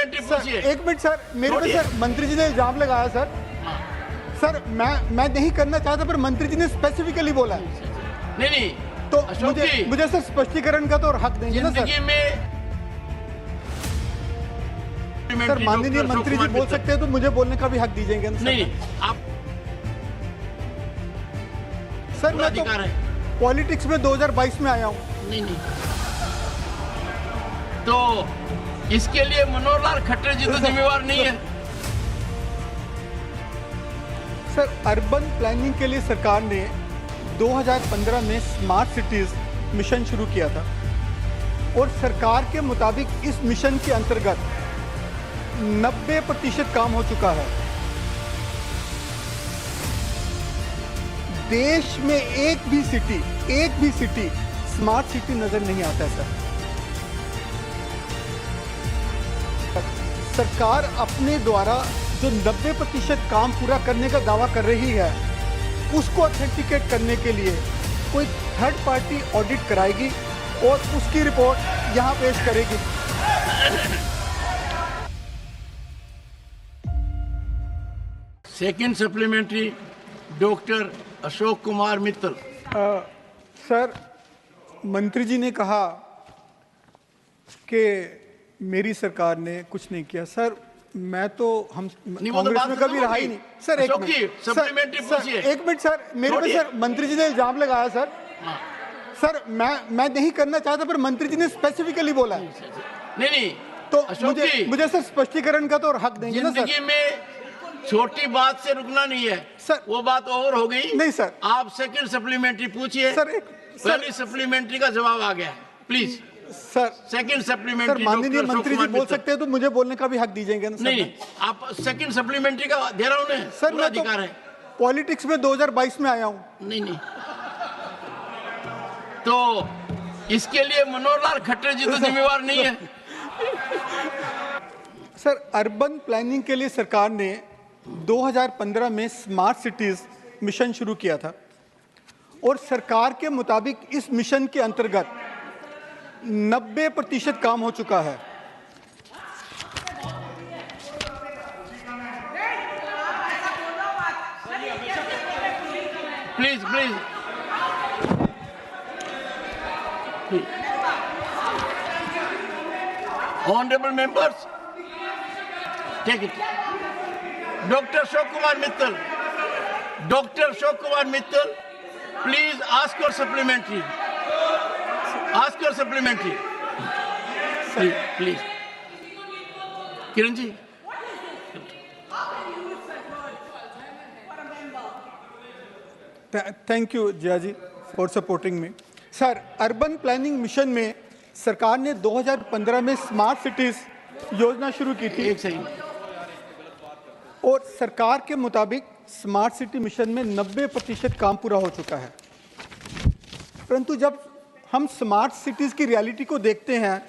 Supplementary पूछिए। एक minute sir, मेरे पे सर मंत्री जी ने इल्जाम लगाया सर। सर मैं नहीं करना चाहता, पर मंत्री जी ने स्पेसिफिकली बोला है। नहीं तो अशोक जी, मुझे सर स्पष्टीकरण का तो हक देंगे ना सर। जिंदगी में सर माननीय मंत्री जी बोल सकते हैं तो मुझे बोलने का भी हक दीजिएगा ना सर। नहीं आप सर मैं तो अधिकार है। पॉलिटिक्स में 2022 में आया हूँ। नहीं तो इसके लिए मनोहर लाल खट्टर जी तो जिम्मेवार नहीं है। सर अर्बन प्लानिंग के लिए सरकार ने 2015 में स्मार्ट सिटीज मिशन शुरू किया था और सरकार के मुताबिक इस मिशन के अंतर्गत 90% काम हो चुका है। देश में एक भी सिटी स्मार्ट सिटी नजर नहीं आता है सर। सरकार अपने द्वारा जो 90% काम पूरा करने का दावा कर रही है, उसको ऑथेंटिकेट करने के लिए कोई थर्ड पार्टी ऑडिट कराएगी और उसकी रिपोर्ट यहां पेश करेगी। Second supplementary doctor Ashok Kumar Mittal. Sir मंत्री जी ने कहा कि मेरी सरकार ने कुछ नहीं किया। सर मैं तो हम कांग्रेस में कभी रहा ही नहीं। सर एक मिनट सप्लीमेंट्री पूछिए। एक मिनट सर, मेरे पे सर मंत्री जी ने इल्जाम लगाया सर। सर मैं नहीं करना चाहता, पर मंत्री जी ने स्पेसिफिकली बोला है। नहीं तो अशोक मुझे सर स्पष्टीकरण का तो हक देंगे ना सर। जिंदगी में छोटी बात से रुकना नहीं है सर। वो बात ओवर हो गई। नहीं सर, आप सेकंड सप्लीमेंट्री पूछिए। सर पहली सप्लीमेंट्री का जवाब आ गया है, please. Sir second sir supplementary माननीय मंत्री जी बोल सकते हैं तो मुझे बोलने का भी हक दीजिएगा ना सर। नहीं आप सेकंड सप्लीमेंट्री का दे रहा हूं। सर पूरा मैं तो अधिकार है। पॉलिटिक्स में 2022 में आया हूं। नहीं तो इसके लिए मनोहर लाल खट्टर जी तो जिम्मेवार नहीं है। सर अर्बन प्लानिंग के लिए सरकार ने 2015 में स्मार्ट सिटीज मिशन शुरू किया था और सरकार के मुताबिक इस मिशन के अंतर्गत 90% काम हो चुका है। Please honourable members take it. Doctor Ashok Kumar Mittal please ask your supplementary. Please Kiran ji. Thank you Jiya ji for supporting me. Sir urban planning mission में सरकार ने 2015 में स्मार्ट सिटीज योजना शुरू की थी। एक सही और सरकार के मुताबिक स्मार्ट सिटी मिशन में 90% काम पूरा हो चुका है। परंतु जब हम स्मार्ट सिटीज की रियलिटी को देखते हैं,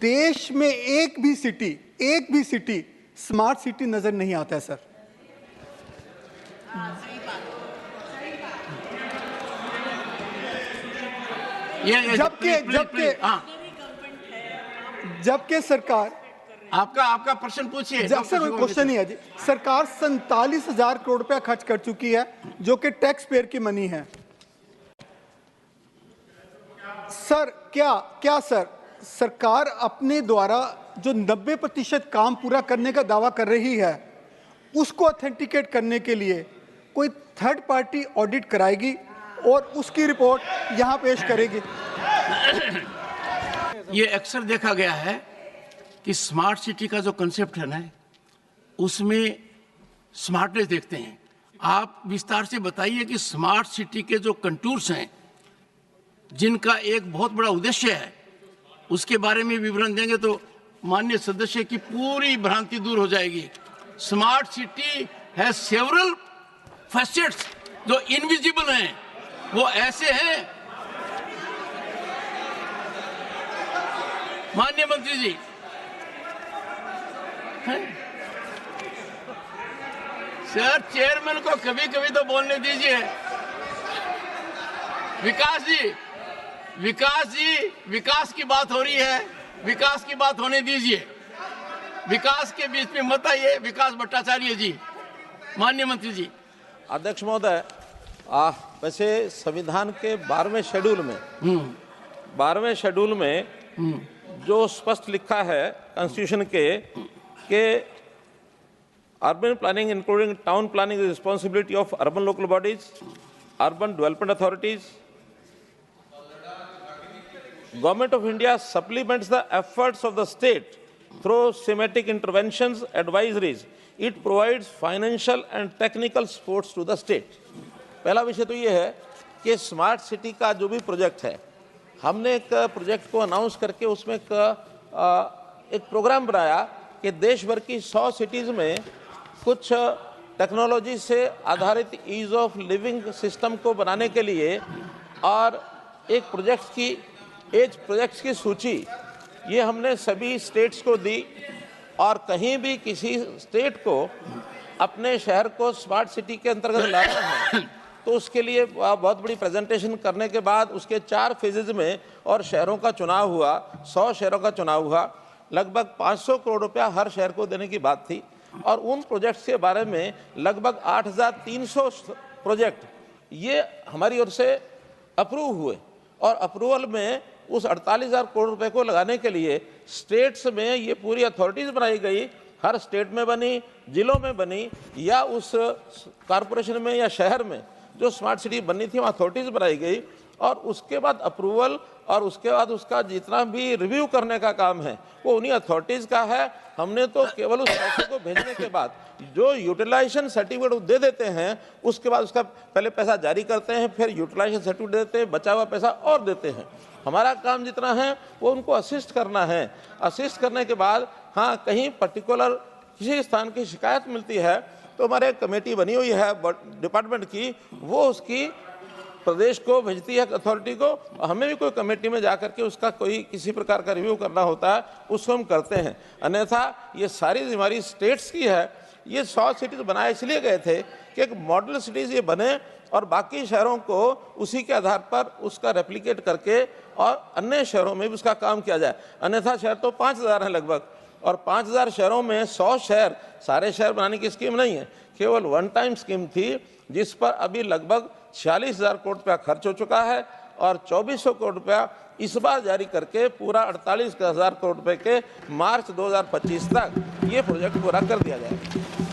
देश में एक भी सिटी स्मार्ट सिटी नजर नहीं आता है सर। जबकि सरकार आपका प्रश्न पूछिए। सर कोई क्वेश्चन नहीं है जी। सरकार 47,000 करोड़ रुपया खर्च कर चुकी है, जो कि टैक्स पेयर की मनी है। सर क्या सर सरकार अपने द्वारा जो 90% काम पूरा करने का दावा कर रही है, उसको ऑथेंटिकेट करने के लिए कोई थर्ड पार्टी ऑडिट कराएगी और उसकी रिपोर्ट यहां पेश करेगी। ये अक्सर देखा गया है कि स्मार्ट सिटी का जो कंसेप्ट है ना, उसमें स्मार्टनेस देखते हैं। आप विस्तार से बताइए कि स्मार्ट सिटी के जो कंटूर्स हैं, जिनका एक बहुत बड़ा उद्देश्य है, उसके बारे में विवरण देंगे तो माननीय सदस्य की पूरी भ्रांति दूर हो जाएगी। स्मार्ट सिटी है सेवरल फैसेट्स जो इनविजिबल हैं, वो ऐसे हैं। माननीय मंत्री जी सर, चेयरमैन को कभी कभी तो बोलने दीजिए। विकास की बात हो रही है, विकास की बात होने दीजिए। विकास के बीच में मत आइए। विकास भट्टाचार्य जी, माननीय मंत्री जी। अध्यक्ष महोदय, वैसे संविधान के 12वें शेड्यूल में जो स्पष्ट लिखा है कॉन्स्टिट्यूशन के urban planning including town planning is responsibility of urban local bodies, urban development authorities. Government of India supplements the efforts of the state through thematic interventions, advisories. It provides financial and technical supports to the state. पहला विषय तो ये है कि smart city का जो भी project है, हमने एक प्रोजेक्ट को अनाउंस करके उसमें एक प्रोग्राम बनाया कि देश भर की 100 सिटीज़ में कुछ टेक्नोलॉजी से आधारित ईज ऑफ लिविंग सिस्टम को बनाने के लिए और एक प्रोजेक्ट्स की सूची ये हमने सभी स्टेट्स को दी। और कहीं भी किसी स्टेट को अपने शहर को स्मार्ट सिटी के अंतर्गत लाना है तो उसके लिए बहुत बड़ी प्रेजेंटेशन करने के बाद उसके 4 फेजेज में और शहरों का चुनाव हुआ, 100 शहरों का चुनाव हुआ। लगभग 500 करोड़ रुपया हर शहर को देने की बात थी और उन प्रोजेक्ट्स के बारे में लगभग 8,300 प्रोजेक्ट ये हमारी ओर से अप्रूव हुए। और अप्रूवल में उस 48,000 करोड़ रुपए को लगाने के लिए स्टेट्स में ये पूरी अथॉरिटीज़ बनाई गई, हर स्टेट में बनी, जिलों में बनी या उस कॉरपोरेशन में या शहर में जो स्मार्ट सिटी बननी थी वहाँ अथॉरिटीज़ बनाई गई। और उसके बाद अप्रूवल और उसके बाद उसका जितना भी रिव्यू करने का काम है वो उन्हीं अथॉरिटीज़ का है। हमने तो केवल उस पैसे को भेजने के बाद जो यूटिलाइजेशन सर्टिफिकेट दे देते हैं उसके बाद उसका पहले पैसा जारी करते हैं, फिर यूटिलाइजेशन सर्टिफिकेट देते हैं, बचा हुआ पैसा और देते हैं। हमारा काम जितना है वो उनको असिस्ट करना है। असिस्ट करने के बाद हाँ कहीं पर्टिकुलर किसी स्थान की शिकायत मिलती है तो हमारे कमेटी बनी हुई है डिपार्टमेंट की, वो उसकी प्रदेश को भेजती है अथॉरिटी को। हमें भी कोई कमेटी में जाकर के उसका कोई किसी प्रकार का रिव्यू करना होता है उसको हम करते हैं। अन्यथा ये सारी जिम्मेदारी स्टेट्स की है। ये 100 सिटीज बनाए इसलिए गए थे कि एक मॉडल सिटीज़ ये बने और बाकी शहरों को उसी के आधार पर उसका रेप्लिकेट करके और अन्य शहरों में भी उसका काम किया जाए। अन्यथा शहर तो 5,000 हैं लगभग, और 5,000 शहरों में 100 शहर सारे शहर बनाने की स्कीम नहीं है, केवल वन टाइम स्कीम थी जिस पर अभी लगभग 46,000 करोड़ रुपया खर्च हो चुका है और 2,400 करोड़ रुपया इस बार जारी करके पूरा 48,000 करोड़ रुपए के मार्च 2025 तक ये प्रोजेक्ट पूरा कर दिया जाएगा।